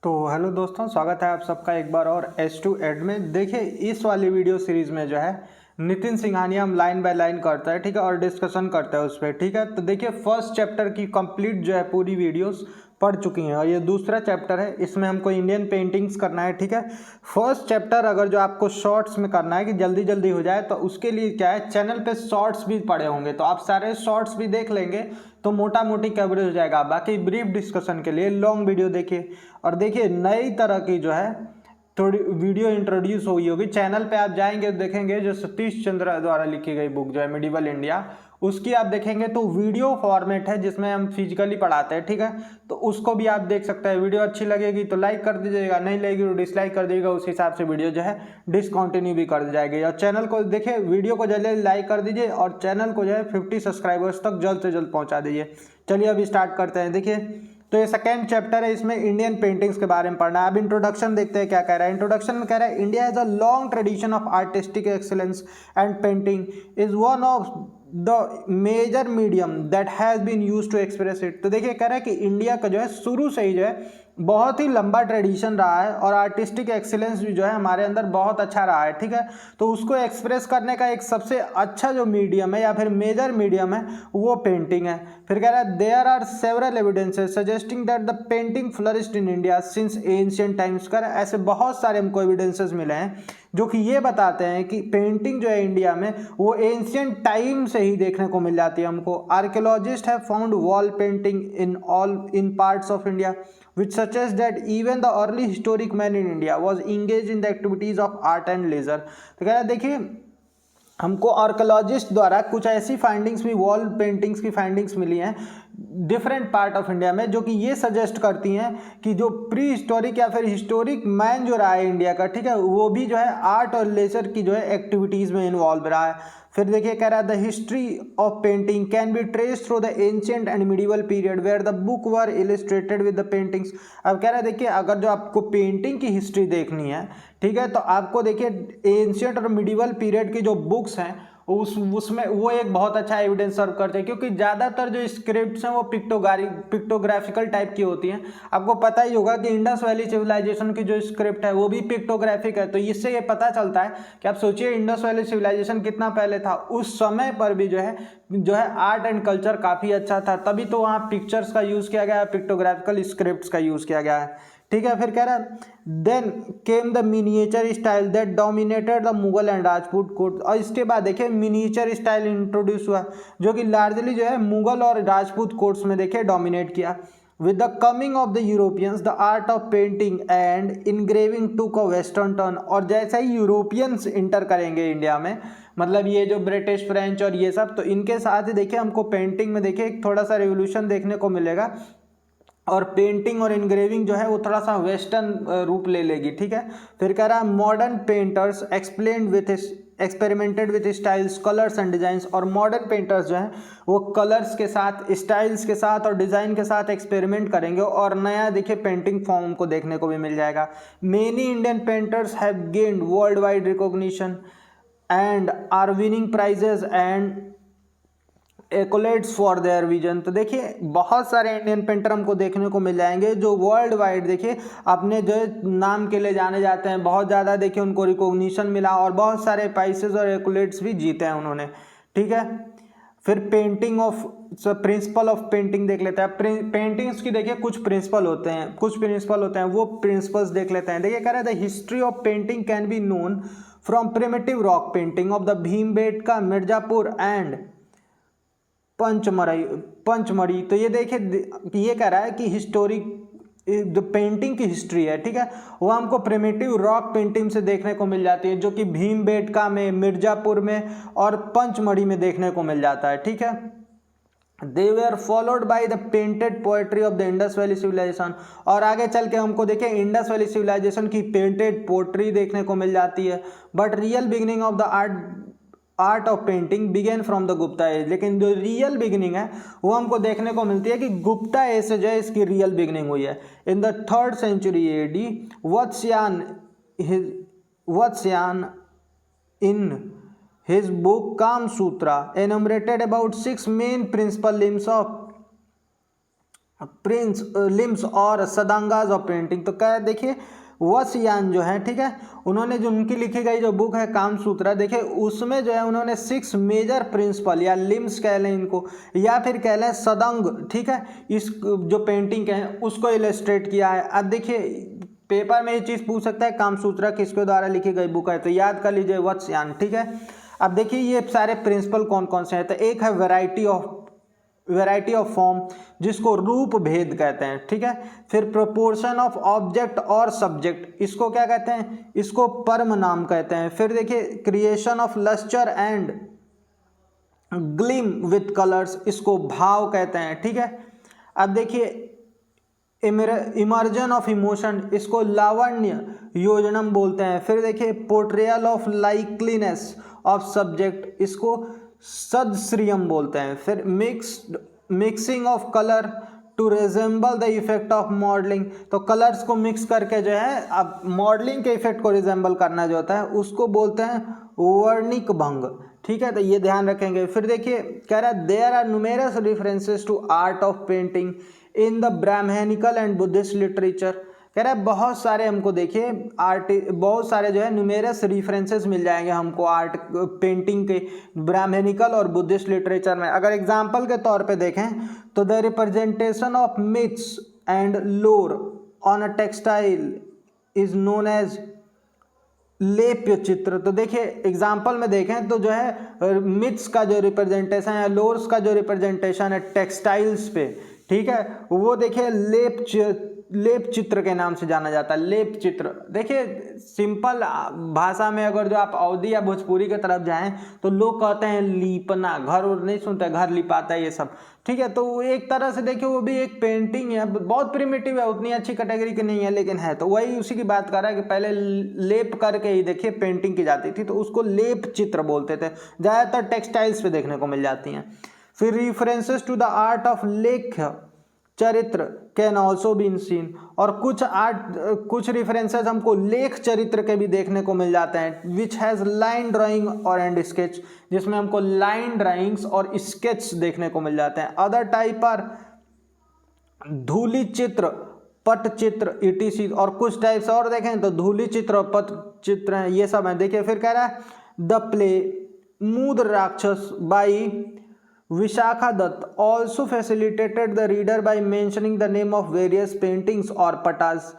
तो हेलो दोस्तों, स्वागत है आप सबका एक बार और H2 एड में। देखिए, इस वाली वीडियो सीरीज में जो है नितिन सिंघानिया हम लाइन बाय लाइन करता है, ठीक है, और डिस्कशन करता है उस पर, ठीक है। तो देखिए, फर्स्ट चैप्टर की कंप्लीट जो है पूरी वीडियोस पढ़ चुकी हैं और ये दूसरा चैप्टर है, इसमें हमको इंडियन पेंटिंग्स करना है, ठीक है। फर्स्ट चैप्टर अगर जो आपको शॉर्ट्स में करना है कि जल्दी जल्दी हो जाए, तो उसके लिए क्या है, चैनल पे शॉर्ट्स भी पड़े होंगे, तो आप सारे शॉर्ट्स भी देख लेंगे तो मोटा मोटी कवरेज हो जाएगा। बाकी ब्रीफ डिस्कशन के लिए लॉन्ग वीडियो देखिए। और देखिए, नई तरह की जो है थोड़ी वीडियो इंट्रोड्यूस हुई होगी चैनल पे, आप जाएंगे तो देखेंगे जो सतीश चंद्र द्वारा लिखी गई बुक जो है मिडिवल इंडिया, उसकी आप देखेंगे तो वीडियो फॉर्मेट है जिसमें हम फिजिकली पढ़ाते हैं, ठीक है। तो उसको भी आप देख सकते हैं। वीडियो अच्छी लगेगी तो लाइक कर दीजिएगा, नहीं लगेगी तो डिसलाइक कर दीजिएगा, उस हिसाब से वीडियो जो है डिसकंटिन्यू भी कर दी जाएगी। और चैनल को देखिए, वीडियो को जल्दी लाइक कर दीजिए और चैनल को जो है 50 सब्सक्राइबर्स तक जल्द से जल्द पहुंचा दीजिए। चलिए अभी स्टार्ट करते हैं। देखिए, तो ये सेकेंड चैप्टर है, इसमें इंडियन पेंटिंग्स के बारे में पढ़ना है। अब इंट्रोडक्शन देखते हैं क्या कह रहा है। इंट्रोडक्शन में कह रहा है, India has a long tradition of artistic excellence and painting is one of the major medium that has been use to express it. तो देखिए, कह रहा है कि इंडिया का जो है शुरू से ही जो है बहुत ही लंबा ट्रेडिशन रहा है और आर्टिस्टिक एक्सीलेंस भी जो है हमारे अंदर बहुत अच्छा रहा है, ठीक है। तो उसको एक्सप्रेस करने का एक सबसे अच्छा जो मीडियम है या फिर मेजर मीडियम है वो पेंटिंग है। फिर कह रहा है, there are several evidences suggesting that the painting flourished in India since ancient times. कर ऐसे बहुत सारे हमको एविडेंसेस मिले हैं जो कि ये बताते हैं कि पेंटिंग जो है इंडिया में वो एंशिएंट टाइम से ही देखने को मिल जाती है हमको। Archaeologist have found wall painting in parts of India which suggests that even the early historic man in India was engaged in the activities of art and leisure। तो कह रहा है, देखिए हमको आर्कोलॉजिस्ट द्वारा कुछ ऐसी फाइंडिंग्स भी, वॉल पेंटिंग्स की फाइंडिंग्स मिली हैं डिफरेंट पार्ट ऑफ इंडिया में, जो कि ये सजेस्ट करती हैं कि जो प्री हिस्टोरिक या फिर हिस्टोरिक मैन जो रहा है इंडिया का, ठीक है, वो भी जो है आर्ट और लेजर की जो है एक्टिविटीज़ में इन्वॉल्व रहा है। फिर देखिए, कह रहा है, the history of painting can be trace through the ancient and medieval period where the book were illustrated with the paintings. अब कह रहा है, देखिए अगर जो आपको पेंटिंग की हिस्ट्री देखनी है, ठीक है, तो आपको देखिए एंशिएंट और मिडिवल पीरियड की जो बुक्स हैं उसमें वो एक बहुत अच्छा एविडेंस सर्व करते हैं, क्योंकि ज़्यादातर जो स्क्रिप्ट्स हैं वो पिक्टोग्राफिकल टाइप की होती हैं। आपको पता ही होगा कि इंडस वैली सिविलाइजेशन की जो स्क्रिप्ट है वो भी पिक्टोग्राफिक है। तो इससे ये पता चलता है कि आप सोचिए इंडस वैली सिविलाइजेशन कितना पहले था, उस समय पर भी जो है आर्ट एंड कल्चर काफ़ी अच्छा था, तभी तो वहाँ पिक्चर्स का यूज़ किया गया है, पिक्टोग्राफिकल स्क्रिप्ट्स का यूज़ किया गया है, ठीक है। फिर कह रहा है, then came the miniature style that dominated the Mughal and Rajput court. और इसके बाद देखिए मिनिएचर स्टाइल इंट्रोड्यूस हुआ, जो कि लार्जली जो है मुगल और राजपूत कोर्ट्स में देखिए डोमिनेट किया। With the coming of the Europeans the art of painting and engraving टूक अ वेस्टर्न टर्न। और जैसे ही यूरोपियंस इंटर करेंगे इंडिया में, मतलब ये जो ब्रिटिश, फ्रेंच और ये सब, तो इनके साथ ही देखिए हमको पेंटिंग में देखिए एक थोड़ा सा रेवोल्यूशन देखने को मिलेगा और पेंटिंग और इनग्रेविंग जो है वो थोड़ा सा वेस्टर्न रूप ले लेगी, ठीक है। फिर कह रहा है, modern painters experimented with styles, colours and designs. और मॉडर्न पेंटर्स जो हैं वो कलर्स के साथ, स्टाइल्स के साथ और डिज़ाइन के साथ एक्सपेरिमेंट करेंगे और नया देखिए पेंटिंग फॉर्म को देखने को भी मिल जाएगा। Many Indian painters have gained world wide recognition and are winning prizes and accolades for their vision. तो देखिए बहुत सारे इंडियन पेंटर हमको देखने को मिल जाएंगे जो वर्ल्ड वाइड देखिए अपने जो नाम के लिए जाने जाते हैं, बहुत ज़्यादा देखिए उनको रिकॉग्निशन मिला और बहुत सारे प्राइसेस और एक्कोलेट्स भी जीते हैं उन्होंने, ठीक है। फिर painting of principle of painting देख लेते हैं। पेंटिंग्स की देखिए कुछ प्रिंसिपल होते हैं, वो प्रिंसिपल्स देख लेते हैं। देखिए कह रहा है, the history of painting can be known from primitive rock painting of the Bhimbetka, Mirzapur and Pachmarhi. तो ये देखिए ये कह रहा है कि हिस्टोरिक जो पेंटिंग की हिस्ट्री है, ठीक है, वो हमको प्रिमिटिव रॉक पेंटिंग से देखने को मिल जाती है, जो कि भीमबेटका में, मिर्जापुर में और पंचमढ़ी में देखने को मिल जाता है, ठीक है। They were followed by the painted poetry of the Indus valley civilisation. और आगे चल के हमको देखिए इंडस वैली सिविलाइजेशन की पेंटेड पोएट्री देखने को मिल जाती है। But real beginning of the art of painting began from the Gupta age. लेकिन जो रियल बिगिनिंग है वो हमको देखने को मिलती है कि गुप्ता एज से जो है इसकी रियल बिगिनिंग हुई है। In the 3rd century AD, Vatsyayan in his book Kam Sutra enumerated about 6 main principal limbs of Prince limbs और सदांगाज ऑफ पेंटिंग। तो क्या देखिए वत्सयान जो है, ठीक है, उन्होंने जो उनकी लिखी गई जो बुक है कामसूत्रा, देखिए उसमें जो है उन्होंने 6 मेजर प्रिंसिपल या लिम्स कह लें इनको, या फिर कह लें सदंग, ठीक है, इस जो पेंटिंग के हैं उसको इलस्ट्रेट किया है। अब देखिए पेपर में ये चीज़ पूछ सकता है कामसूत्रा किसके द्वारा लिखी गई बुक है, तो याद कर लीजिए वत्सयान, ठीक है। अब देखिए ये सारे प्रिंसिपल कौन कौन से हैं, तो एक है वैरायटी ऑफ फॉर्म जिसको रूप भेद कहते हैं, ठीक है। फिर प्रोपोर्शन ऑफ ऑब्जेक्ट और सब्जेक्ट, इसको क्या कहते हैं, इसको परम नाम कहते हैं। फिर देखिए creation of lustre and gleam with colours, इसको भाव कहते हैं, ठीक है। अब देखिए इमर्जन ऑफ इमोशन, इसको लावण्य योजनम बोलते हैं। फिर देखिए portrayal of likeness of subject, इसको सदश्रियम बोलते हैं। फिर mixing of colour to resemble the effect of modelling, तो कलर्स को मिक्स करके जो है अब मॉडलिंग के इफेक्ट को रिजेंबल करना जो होता है उसको बोलते हैं वर्णिक भंग, ठीक है, तो ये ध्यान रखेंगे। फिर देखिए कह रहा है there are numerous references to art of painting in the Brahmanical and Buddhist literature, कह रहा है बहुत सारे हमको देखिए बहुत सारे जो है न्यूमेरस रेफरेंसेस मिल जाएंगे हमको आर्ट पेंटिंग के ब्राह्मणिकल और बुद्धिस्ट लिटरेचर में। अगर एग्जांपल के तौर पे देखें तो the representation of myths and lore on a textile is known as lepya chitra. तो देखिए एग्जाम्पल में देखें तो जो है मिथ्स का जो रिप्रेजेंटेशन है, लोर्स का जो रिप्रेजेंटेशन है टेक्सटाइल्स पे, ठीक है, वो देखिए लेप चित्र के नाम से जाना जाता है। लेप चित्र देखिए सिंपल भाषा में अगर जो आप अवधी या भोजपुरी के तरफ जाएं तो लोग कहते हैं लीपना, घर और नहीं सुनते, घर लिपाता है ये सब, ठीक है। तो एक तरह से देखिए वो भी एक पेंटिंग है, बहुत प्रिमिटिव है, उतनी अच्छी कैटेगरी की नहीं है लेकिन है। तो वही उसी की बात कर रहा है कि पहले लेप करके ही देखिए पेंटिंग की जाती थी, तो उसको लेप चित्र बोलते थे, ज़्यादातर टेक्सटाइल्स पे देखने को मिल जाती हैं। फिर रिफरेंसेस टू द आर्ट ऑफ लेख चरित्र कैन ऑल्सो बीन सीन, और कुछ रिफरेंसेस हमको लेख चरित्र के भी देखने को मिल जाते हैं, विच हैज़ लाइन ड्राइंग और एंड स्केच, जिसमें हमको लाइन ड्राइंग्स और स्केच देखने को मिल जाते हैं। अदर टाइप आर धूलि चित्र, पट चित्र इटीसी, और कुछ टाइप्स और देखें तो धूलि चित्र और पट चित्र हैं, ये सब हैं। देखिए फिर कह रहा है द प्ले मूद राक्षस by Vishakha Dutt also facilitated the reader by mentioning the name of various paintings or patas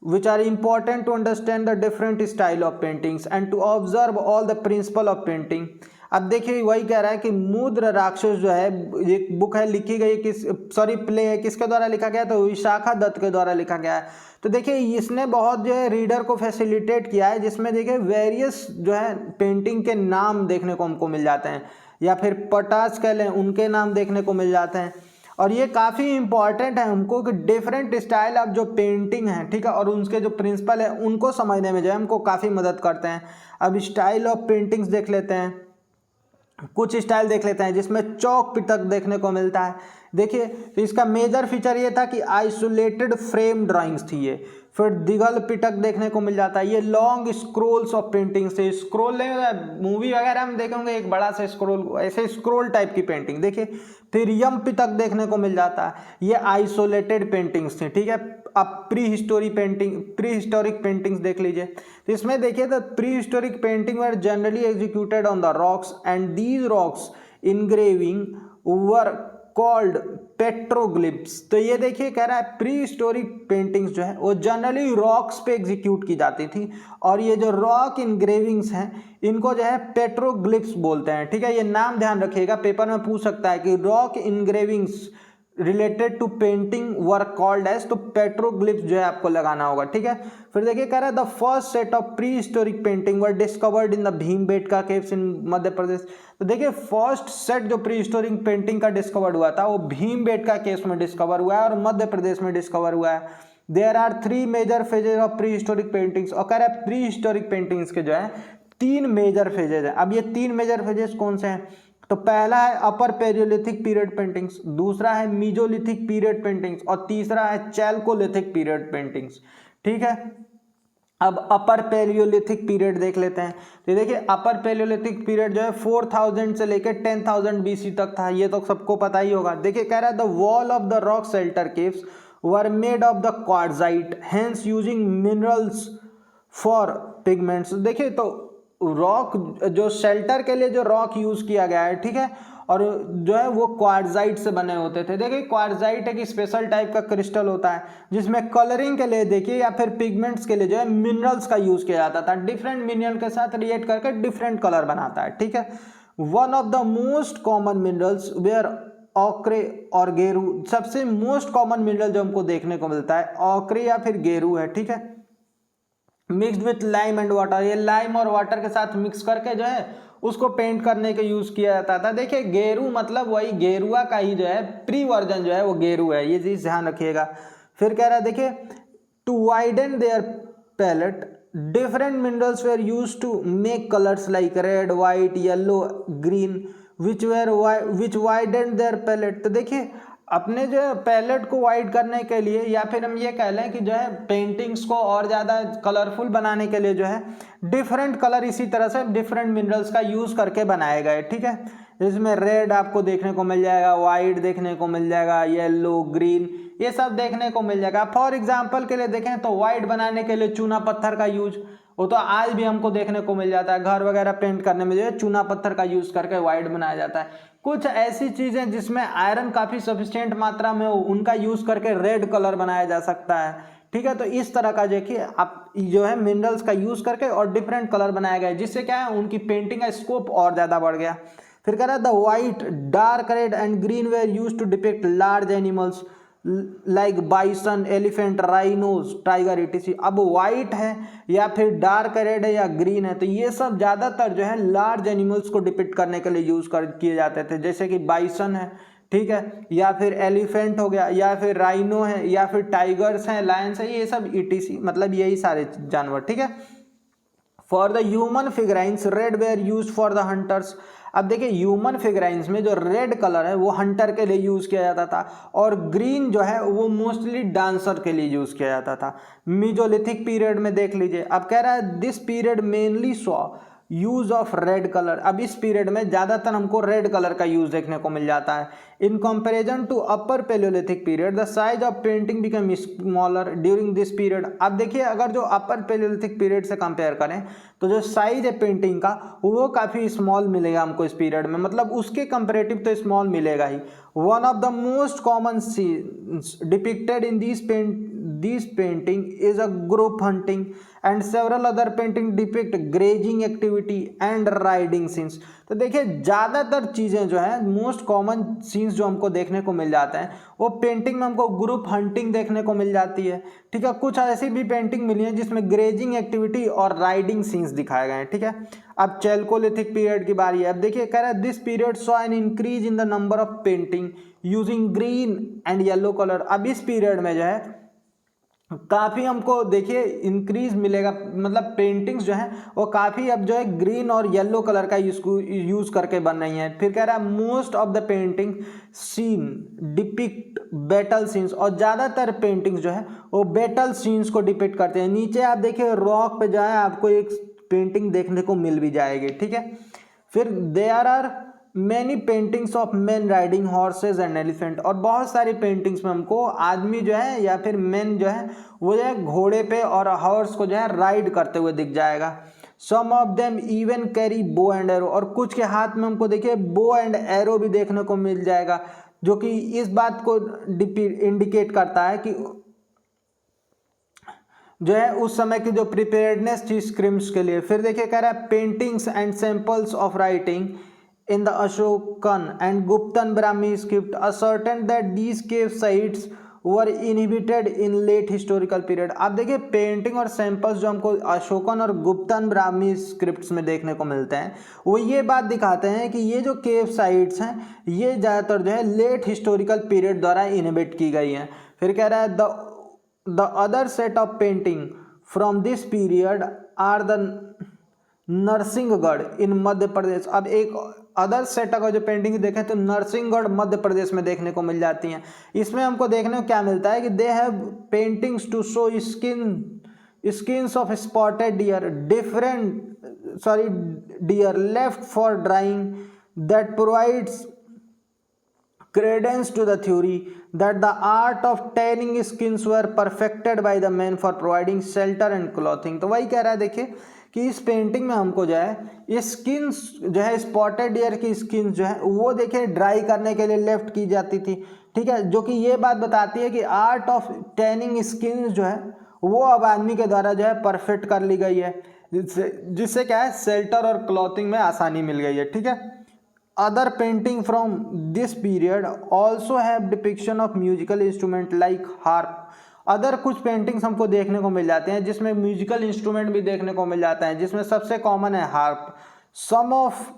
which are important to understand the different style of paintings and to observe all the principle of painting। अब देखिए वही कह रहा है कि मूद्र राक्षस जो है एक बुक है, लिखी गई प्ले है, किसके द्वारा लिखा गया, तो विशाखा दत्त के द्वारा लिखा गया है। तो देखिए इसने बहुत जो है रीडर को फैसिलिटेट किया है, जिसमें देखिए वेरियस जो है पेंटिंग के नाम देखने को हमको मिल जाते हैं, या फिर पटास कह लें उनके नाम देखने को मिल जाते हैं। और ये काफ़ी इंपॉर्टेंट है हमको कि डिफरेंट स्टाइल ऑफ जो पेंटिंग है, ठीक है, और उनके जो प्रिंसिपल है उनको समझने में जो है हमको काफ़ी मदद करते हैं। अब स्टाइल ऑफ पेंटिंग्स देख लेते हैं, कुछ स्टाइल देख लेते हैं जिसमें चौक पिटक देखने को मिलता है। देखिए तो इसका मेजर फीचर ये था कि आइसोलेटेड फ्रेम ड्राइंग्स थी ये। फिर दिगल पिटक देखने को मिल जाता है, ये लॉन्ग स्क्रोल्स ऑफ पेंटिंग से, स्क्रोल मूवी वगैरह हम देखेंगे एक बड़ा सा स्क्रोल, ऐसे स्क्रोल टाइप की पेंटिंग देखिए। फिर यम पिटक देखने को मिल जाता है, ये आइसोलेटेड पेंटिंग्स थी, ठीक है। अब प्री हिस्टोरिक पेंटिंग्स देख लीजिए, तो इसमें देखिए the pre historic painting were generally executed on the rocks and these rocks engraving were called पेट्रोग्लिप्स। तो ये देखिए कह रहा है प्री हिस्टोरिक पेंटिंग्स जो है वो जनरली रॉक्स पे एग्जीक्यूट की जाती थी, और ये जो रॉक इनग्रेविंग्स हैं इनको जो है पेट्रोग्लिप्स बोलते हैं, ठीक है। ये नाम ध्यान रखिएगा, पेपर में पूछ सकता है कि rock engravings related to painting work called as, तो पेट्रोग्लिप्स जो है आपको लगाना होगा, ठीक है। फिर देखिए कह रहा है the first set of prehistoric painting were discovered in the Bhimbetka caves in Madhya Pradesh. तो देखिए फर्स्ट सेट जो प्री हिस्टोरिक पेंटिंग का डिस्कवर्ड हुआ था वो भीमबेटका केव्स में डिस्कवर हुआ है और मध्य प्रदेश में डिस्कवर हुआ है। There are 3 major phases of prehistoric paintings, और कह रहा है प्री हिस्टोरिक पेंटिंग्स के जो है 3 मेजर फेजेज हैं। अब ये 3 मेजर फेजेस कौन से हैं, तो पहला है अपर पेरियोलिथिक पीरियड पेंटिंग्स, दूसरा है मीजोलिथिक पीरियड पेंटिंग्स, और तीसरा है चैल्कोलिथिक पीरियड पेंटिंग्स, ठीक है। अब अपर पैलियोलिथिक पीरियड देख लेते हैं। तो देखिए अपर पैलियोलिथिक पीरियड जो है 4000 से लेकर 10,000 BC तक था, ये तो सबको पता ही होगा। देखिए कह रहा है the wall of the rock shelter caves were made of the quartzite hence using minerals for pigments. देखिए तो रॉक जो शेल्टर के लिए जो रॉक यूज किया गया है, ठीक है, और जो है वो क्वार्टजाइट से बने होते थे। देखिए क्वार्टजाइट एक स्पेशल टाइप का क्रिस्टल होता है जिसमें कलरिंग के लिए देखिए या फिर पिगमेंट्स के लिए जो है मिनरल्स का यूज किया जाता था। डिफरेंट मिनरल के साथ रिएक्ट करके डिफरेंट कलर बनाता है, ठीक है। One of the most common minerals were ochre और गेरू, सबसे मोस्ट कॉमन मिनरल जो हमको देखने को मिलता है ऑक्रे या फिर गेरू है, ठीक है। Mixed with lime and water, ये लाइम और वाटर के साथ मिक्स करके जो है उसको पेंट करने के यूज किया जाता था। देखिए गेरू मतलब वही गेरुआ का ही जो है प्री वर्जन जो है वो गेरू है, ये चीज ध्यान रखिएगा। फिर कह रहा है देखिए to widen their palette different minerals were use to make colours like red white yellow green which widen their palette. तो देखिए अपने जो है पैलेट को वाइड करने के लिए या फिर हम ये कह लें कि जो है पेंटिंग्स को और ज़्यादा कलरफुल बनाने के लिए जो है डिफरेंट कलर इसी तरह से डिफरेंट मिनरल्स का यूज़ करके बनाए गए, ठीक है। इसमें रेड आपको देखने को मिल जाएगा, वाइट देखने को मिल जाएगा, येलो ग्रीन ये सब देखने को मिल जाएगा। फॉर एग्जाम्पल के लिए देखें तो वाइट बनाने के लिए चूना पत्थर का यूज वो तो आज भी हमको देखने को मिल जाता है। घर वगैरह पेंट करने में जो है चूना पत्थर का यूज करके वाइट बनाया जाता है। कुछ ऐसी चीजें जिसमें आयरन काफी सफिशिएंट मात्रा में हो उनका यूज करके रेड कलर बनाया जा सकता है, ठीक है। तो इस तरह का देखिए आप जो है मिनरल्स का यूज करके और डिफरेंट कलर बनाया गया जिससे क्या है उनकी पेंटिंग का स्कोप और ज्यादा बढ़ गया। फिर कह रहा है the white dark red and green were use to depict large animals like bison elephant rhinos tiger etc। अब वाइट है या फिर डार्क रेड है या ग्रीन है तो ये सब ज़्यादातर जो है लार्ज एनिमल्स को डिपिक्ट करने के लिए यूज़ किए जाते थे, जैसे कि बाइसन है, ठीक है, या फिर एलिफेंट हो गया, या फिर राइनो है, या फिर टाइगर्स हैं, लायंस है, ये सब etc, मतलब यही सारे जानवर, ठीक है। For the human figurines red ware used for the hunters. अब देखिए ह्यूमन फिगराइंस में जो रेड कलर है वो हंटर के लिए यूज किया जाता था और ग्रीन जो है वो मोस्टली डांसर के लिए यूज किया जाता था। मीजोलिथिक पीरियड में देख लीजिए, अब कह रहा है this period mainly saw use of red colour. अब इस पीरियड में ज्यादातर हमको रेड कलर का यूज देखने को मिल जाता है। In comparison to upper palaeolithic period the size of painting become smaller during this period. अब देखिए अगर जो अपर पैलियोलिथिक पीरियड से कंपेयर करें तो जो साइज है पेंटिंग का वो काफी स्मॉल मिलेगा हमको इस पीरियड में, मतलब उसके कंपेरेटिव तो स्मॉल मिलेगा ही। One of the most common scenes depicted in this painting is a group hunting and several other painting depict grazing activity and riding scenes. तो देखिए ज़्यादातर चीज़ें जो है मोस्ट कॉमन सीन्स जो हमको देखने को मिल जाते हैं वो पेंटिंग में हमको ग्रुप हंटिंग देखने को मिल जाती है, ठीक है। कुछ ऐसी भी पेंटिंग मिली है जिसमें ग्रेजिंग एक्टिविटी और राइडिंग सीन्स दिखाए गए हैं, ठीक है। अब चैल्कोलिथिक पीरियड की बारी है। अब देखिए कह रहा है this period saw an increase in the number of painting using green and yellow colour. अब इस पीरियड में जो है काफ़ी हमको देखिए इंक्रीज मिलेगा, मतलब पेंटिंग्स जो है वो काफ़ी अब जो है ग्रीन और येलो कलर का यूज करके बन रही हैं। फिर कह रहा है most of the painting seen depict battle scenes, और ज़्यादातर पेंटिंग्स जो है वो बैटल सीन्स को डिपिक्ट करते हैं। नीचे आप देखिए रॉक पे जो है आपको एक पेंटिंग देखने को मिल भी जाएगी, ठीक है। फिर there are many paintings of man riding horses and elephant, और बहुत सारी पेंटिंग्स में हमको आदमी जो है या फिर मैन जो है वो जो है घोड़े पे और हॉर्स को जो है राइड करते हुए दिख जाएगा। Some of them even carry bow and arrow, और कुछ के हाथ में हमको देखिए बो एंड एरो भी देखने को मिल जाएगा, जो कि इस बात को इंडिकेट करता है कि जो है उस समय की जो प्रिपेयर्डनेस थी स्क्रिम्स के लिए। फिर देखिए कह रहा है paintings and samples of writing in the Ashokan and Guptan Brahmi script ascertain that these cave sites were inhabited in late historical period। आप देखिए पेंटिंग और सैंपल्स जो हमको अशोकन और गुप्तन ब्राह्मी स्क्रिप्ट्स में देखने को मिलते हैं वो ये बात दिखाते हैं कि ये जो केव साइट्स हैं ये ज़्यादातर जो है लेट हिस्टोरिकल पीरियड द्वारा इनहेबिट की गई हैं। फिर कह रहा है the other set of painting from this period are the Narsinghgarh in Madhya Pradesh. अब एक अदर सेट का जो पेंटिंग देखें तो नरसिंहगढ़ मध्य प्रदेश में देखने को मिल जाती हैं। इसमें हमको देखने को क्या मिलता है कि they have paintings to show skins of spotted deer, deer left for drying, that provides credence to the theory that the art of tanning skins were perfected by the men for providing shelter and clothing। तो वही कह रहा है देखिए कि इस painting में हमको जो है ये स्किन्स जो है स्पॉटेड डियर की स्किन्स जो है वो देखिए ड्राई करने के लिए लेफ्ट की जाती थी, ठीक है, जो कि ये बात बताती है कि आर्ट ऑफ टैनिंग स्किन्स जो है वो अब आदमी के द्वारा जो है परफेक्ट कर ली गई है, जिससे क्या है शेल्टर और क्लॉथिंग में आसानी मिल गई है, ठीक है। Other painting from this period also have depiction of musical instrument like harp. Other कुछ पेंटिंग्स हमको देखने को मिल जाते हैं जिसमें म्यूजिकल इंस्ट्रूमेंट भी देखने को मिल जाता है, जिसमें सबसे कॉमन है harp. Some of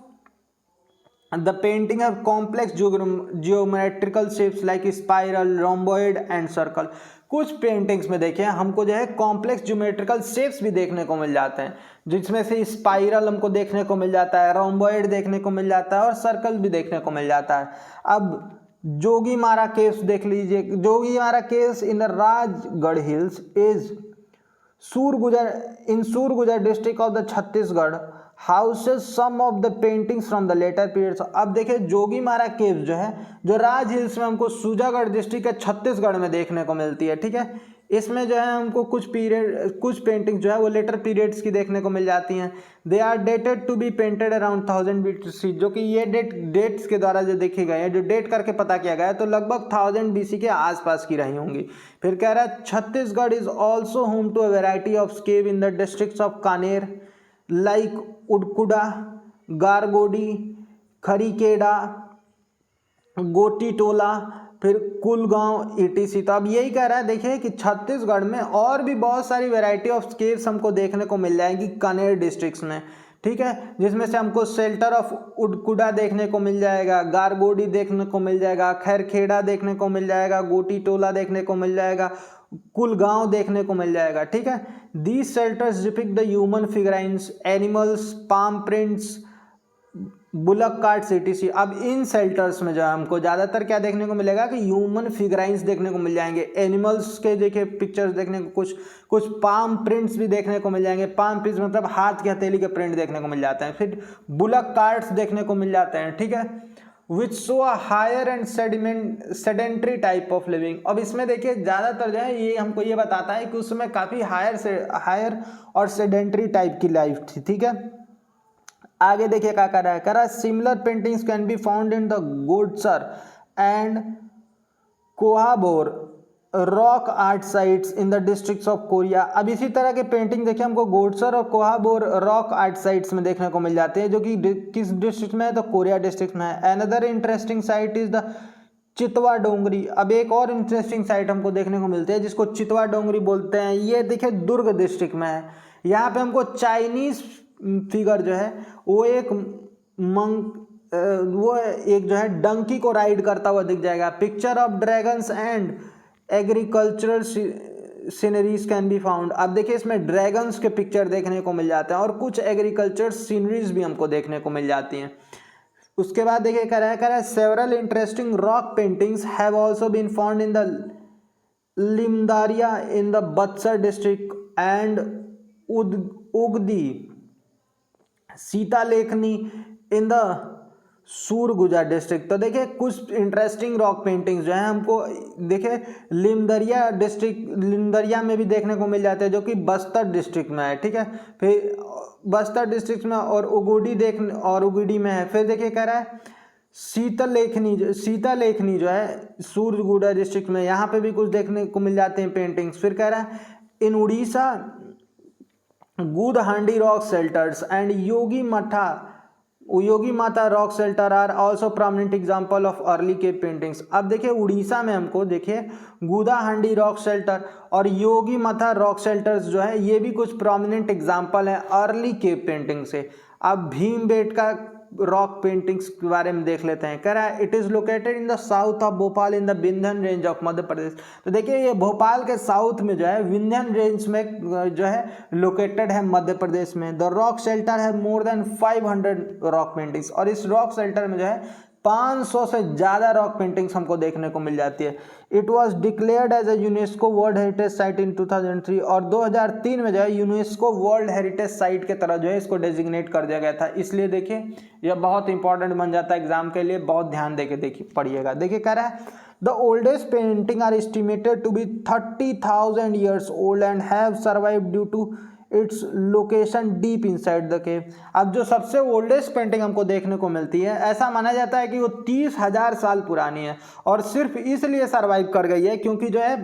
the painting have complex geometrical shapes like spiral, rhomboid and circle. कुछ पेंटिंग्स में देखिए हमको जो है कॉम्प्लेक्स ज्योमेट्रिकल शेप्स भी देखने को मिल जाते हैं, जिसमें से स्पाइरल हमको देखने को मिल जाता है, रोम्बॉइड देखने को मिल जाता है और सर्कल भी देखने को मिल जाता है। अब जोगीमारा केव्स देख लीजिए। Jogimara caves in the Rajgarh hills is Surguja district of the Chhattisgarh houses some of the paintings from the later periods. अब देखिए जोगीमारा केव्स जो है जो राज हिल्स में हमको सूजागढ़ डिस्ट्रिक्ट के छत्तीसगढ़ में देखने को मिलती है, ठीक है। इसमें जो है हमको कुछ पेंटिंग्स जो है वो लेटर पीरियड्स की देखने को मिल जाती हैं। They are dated to be painted around 1000 BC, जो कि ये डेट्स के द्वारा जो देखे गए हैं, जो डेट करके पता किया गया है तो लगभग 1000 BC के आसपास की रही होंगी। फिर कह रहा है Chhattisgarh is also home to a variety of cave in the districts of Kanker like Udkuda, Gargodi, Kharkeda, Gotitola, फिर कुलगांव ETC। तो अब यही कह रहा है देखिए कि छत्तीसगढ़ में और भी बहुत सारी वैरायटी ऑफ केव्स हमको देखने को मिल जाएंगी कानेर डिस्ट्रिक्ट्स में, ठीक है, जिसमें से हमको शेल्टर ऑफ उडकुडा देखने को मिल जाएगा, गारगोडी देखने को मिल जाएगा, खैरखेड़ा देखने को मिल जाएगा, गोटीटोला देखने को मिल जाएगा, कुलगांव देखने को मिल जाएगा, ठीक है। These shelters depict the human figurines, animals, palm prints, bullock carts ETC। अब इन शेल्टर्स में जो है हमको ज़्यादातर क्या देखने को मिलेगा कि ह्यूमन फिगराइंस देखने को मिल जाएंगे, एनिमल्स के देखिए पिक्चर्स देखने को, कुछ पाम प्रिंट्स भी देखने को मिल जाएंगे। पाम प्रिंट्स मतलब हाथ की हथेली के प्रिंट देखने को मिल जाते हैं। फिर बुलक कार्ट्स देखने को मिल जाते हैं, ठीक है, which show a higher and sedentary type of living. अब इसमें देखिए ज़्यादातर जो है ये हमको ये बताता है कि उस समय काफ़ी हायर और सेडेंट्री टाइप की लाइफ थी, ठीक है। आगे देखिए क्या कर रहा है similar paintings can be found in the Godsar and Kohabor rock art sites in the districts of Koriya. अब इसी तरह के पेंटिंग देखिए हमको गोडसर और कोहाबोर रॉक आर्ट साइट्स में देखने को मिल जाते हैं, जो कि किस डिस्ट्रिक्ट में है तो कोरिया डिस्ट्रिक्ट में है। Another interesting site is the Chitwa Dongri. अब एक और इंटरेस्टिंग साइट हमको देखने को मिलती है जिसको चितवा डोंगरी बोलते हैं, ये देखिए दुर्ग डिस्ट्रिक्ट में है। यहाँ पे हमको चाइनीज फिगर जो है वो एक जो है डंकी को राइड करता हुआ दिख जाएगा। Picture of dragons and agricultural sceneries can be found. अब देखिए इसमें ड्रैगन्स के पिक्चर देखने को मिल जाते हैं और कुछ एग्रीकल्चर सीनरीज भी हमको देखने को मिल जाती हैं। उसके बाद देखिए कह रहा है several interesting rock paintings have also been found in the Limdaria in the Bastar district and Ugdi Sita Lekhni in the सूरगुजा district. तो देखिए कुछ इंटरेस्टिंग रॉक पेंटिंग्स जो है हमको देखिए लिमदरिया में भी देखने को मिल जाते हैं, जो कि बस्तर डिस्ट्रिक्ट में है, ठीक है। फिर बस्तर डिस्ट्रिक्ट में और उगुडी में है। फिर देखिए कह रहा है सीता लेखनी जो है सूरगुजा डिस्ट्रिक्ट में, यहाँ पे भी कुछ देखने को मिल जाते हैं पेंटिंग्स। फिर कह रहा है in Orissa Gudahandi rock shelters and Yogi Mata rock shelter are also prominent example of early cave paintings. अब देखिए उड़ीसा में हमको देखिए गुदाहांडी रॉक शेल्टर और योगी माता रॉक शेल्टर्स जो है ये भी कुछ प्रोमिनेंट एग्जाम्पल है अर्ली केव पेंटिंग से। अब भीमबेटका रॉक पेंटिंग्स के बारे में देख लेते हैं। कह रहा है it is located in the south of Bhopal in the Vindhyan range of Madhya Pradesh. तो देखिए ये भोपाल के साउथ में जो है विंध्यन रेंज में जो है लोकेटेड है मध्य प्रदेश में। द रॉक शेल्टर है मोर देन 500 रॉक पेंटिंग्स और इस रॉक शेल्टर में जो है 500 से ज़्यादा रॉक पेंटिंग्स हमको देखने को मिल जाती है। It was declared as a UNESCO world heritage site in 2003 और 2003 में जो है यूनेस्को वर्ल्ड हेरिटेज साइट के तरह जो है इसको डेजिग्नेट कर दिया गया था। इसलिए देखिए यह बहुत इंपॉर्टेंट बन जाता है एग्जाम के लिए, बहुत ध्यान देके देखिए पढ़िएगा। देखिए कह रहा है the oldest painting are estimated to be 30,000 years old and have survived due to its location deep inside the cave. अब जो सबसे ओल्डेस्ट पेंटिंग हमको देखने को मिलती है, ऐसा माना जाता है कि वो 30,000 साल पुरानी है और सिर्फ इसलिए सरवाइव कर गई है क्योंकि जो है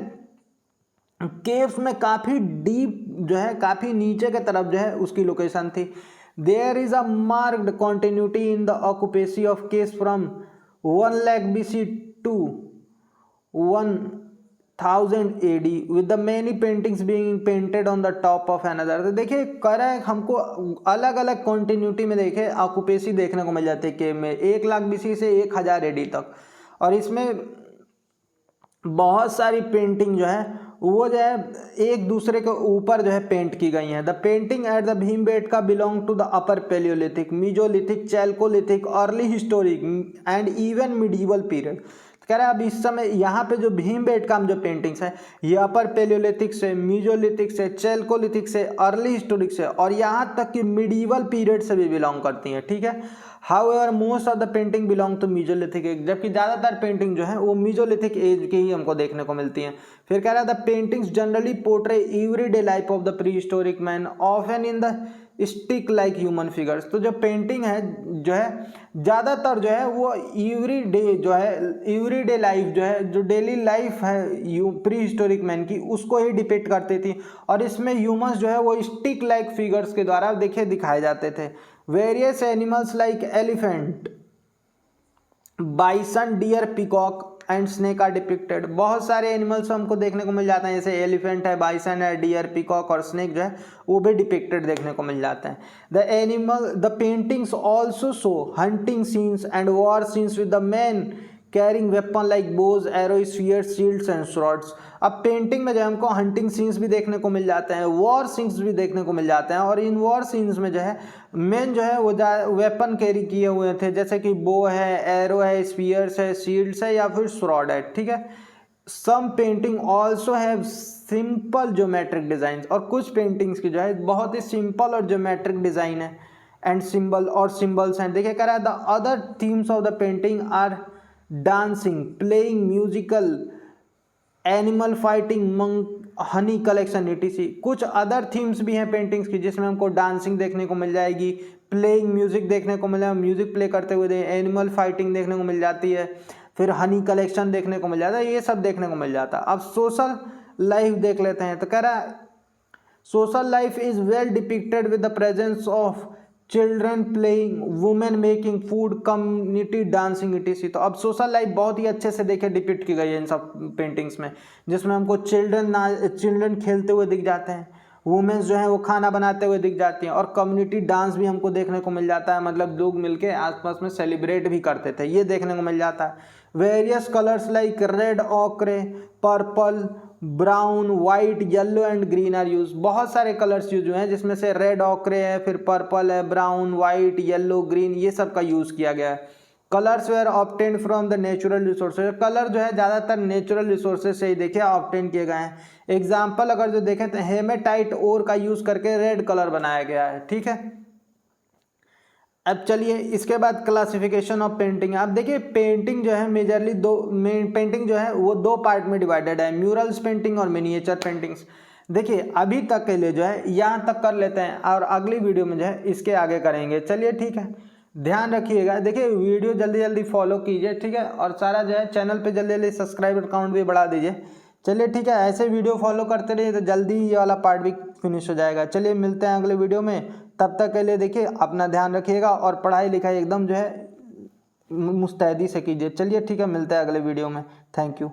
केव्स में काफ़ी डीप जो है, काफ़ी नीचे के तरफ जो है उसकी लोकेशन थी। There is a marked continuity in the occupancy of caves from 1 lakh BC to 1000 AD with the many paintings being painted on the top of another। तो देखिए कह रहा है हमको अलग अलग कॉन्टिन्यूटी में देखे ऑक्यूपेसी देखने को मिल जाती है केव में 1 लाख BC से 1000 AD तक, और इसमें बहुत सारी पेंटिंग जो है वो जो है एक दूसरे के ऊपर जो है पेंट की गई हैं। The painting at the Bhimbetka belong to the upper palaeolithic, mesolithic, chalcolithic, early historic and even medieval period. कह रहा है अब इस समय यहाँ पे जो भीमबेटका में जो पेंटिंग्स है ये अपर पेलियोलिथिक से, मीजोलिथिक से, चैल्कोलिथिक से, अर्ली हिस्टोरिक से और यहाँ तक कि मिडीवल पीरियड से भी बिलोंग करती हैं। ठीक है, however most of the painting belong to mesolithic age, जबकि ज़्यादातर पेंटिंग जो है वो मीजोलिथिक एज की ही हमको देखने को मिलती हैं। फिर कह रहा है the paintings generally portray everyday life of the pre historic man often in the stick like human figures. तो जो पेंटिंग है जो है ज़्यादातर जो है वो एवरीडे जो है, एवरीडे लाइफ जो है, जो डेली लाइफ है प्री हिस्टोरिक मैन की, उसको ही डिपिक्ट करती थी और इसमें ह्यूमंस जो है वो स्टिक लाइक फिगर्स के द्वारा देखिए दिखाए जाते थे। Various animals like elephant, bison, deer, peacock and snake are depicted. बहुत सारे एनिमल्स हमको देखने को मिल जाते हैं, जैसे एलिफेंट है, बाइसन है, डियर, पिकॉक और स्नेक जो है वो भी डिपिक्टेड देखने को मिल जाते हैं। The paintings also show hunting scenes and war scenes with the man carrying weapon like bows, arrow, spears, shields and swords. अब पेंटिंग में जो है हमको हंटिंग सीन्स भी देखने को मिल जाते हैं, वॉर सीन्स भी देखने को मिल जाते हैं और इन वॉर सीन्स में जो है मेन जो है वो वेपन कैरी किए हुए थे, जैसे कि बो है, एरो है, स्पीयर्स है, शील्ड्स है या फिर स्वॉर्ड है। ठीक है, some painting also have simple geometric design, और कुछ पेंटिंग्स की जो है बहुत ही सिंपल और ज्योमेट्रिक डिजाइन है एंड सिंबल और सिंबल्स हैं। देखिए कह रहा है the other themes of the painting are dancing, playing, musical, animal fighting, monk, honey collection, etc। कुछ अदर थीम्स भी हैं पेंटिंग्स की जिसमें हमको डांसिंग देखने को मिल जाएगी, प्लेइंग म्यूजिक देखने को मिलेगा, म्यूजिक प्ले करते हुए, एनिमल फाइटिंग देखने को मिल जाती है, फिर हनी कलेक्शन देखने को मिल जाता है, ये सब देखने को मिल जाता है। अब सोशल लाइफ देख लेते हैं। तो कह रहा है social life is well depicted with the presence of children playing, women making food, community dancing, etc। तो अब सोशल लाइफ बहुत ही अच्छे से देखे डिपिक्ट की गई है इन सब पेंटिंग्स में, जिसमें हमको चिल्ड्रन खेलते हुए दिख जाते हैं, वुमेन्स जो है वो खाना बनाते हुए दिख जाती हैं और कम्युनिटी डांस भी हमको देखने को मिल जाता है, मतलब लोग मिलके आसपास में सेलिब्रेट भी करते थे, ये देखने को मिल जाता है। Various colours like red, ochre, purple, brown, white, yellow and green are use. बहुत सारे कलर्स यूज हुए हैं जिसमें से रेड, ऑक्रे है, फिर पर्पल है, ब्राउन, वाइट, येलो, ग्रीन, ये सब का यूज किया गया है। Colours were obtained from the natural resources. Colour जो है ज़्यादातर नेचुरल रिसोर्सेज से ही देखिए ऑब्टेन किए गए हैं। एग्जाम्पल अगर जो देखें तो हेमेटाइट ओर का यूज करके रेड कलर बनाया गया है। ठीक है, अब चलिए इसके बाद क्लासिफिकेशन ऑफ पेंटिंग। आप देखिए पेंटिंग जो है मेजरली पेंटिंग जो है वो दो पार्ट में डिवाइडेड है, म्यूरल्स पेंटिंग और मिनिएचर पेंटिंग्स। देखिए अभी तक के लिए जो है यहाँ तक कर लेते हैं और अगली वीडियो में जो है इसके आगे करेंगे। चलिए ठीक है, ध्यान रखिएगा। देखिए वीडियो जल्दी जल्दी फॉलो कीजिए, ठीक है, और सारा जो है चैनल पे जल्दी जल्दी सब्सक्राइबर काउंट भी बढ़ा दीजिए। चलिए ठीक है, ऐसे वीडियो फॉलो करते रहिए तो जल्दी ये वाला पार्ट भी फिनिश हो जाएगा। चलिए मिलते हैं अगले वीडियो में, तब तक के लिए देखिए अपना ध्यान रखिएगा और पढ़ाई लिखाई एकदम जो है मुस्तैदी से कीजिए। चलिए ठीक है, मिलते हैं अगले वीडियो में। Thank you.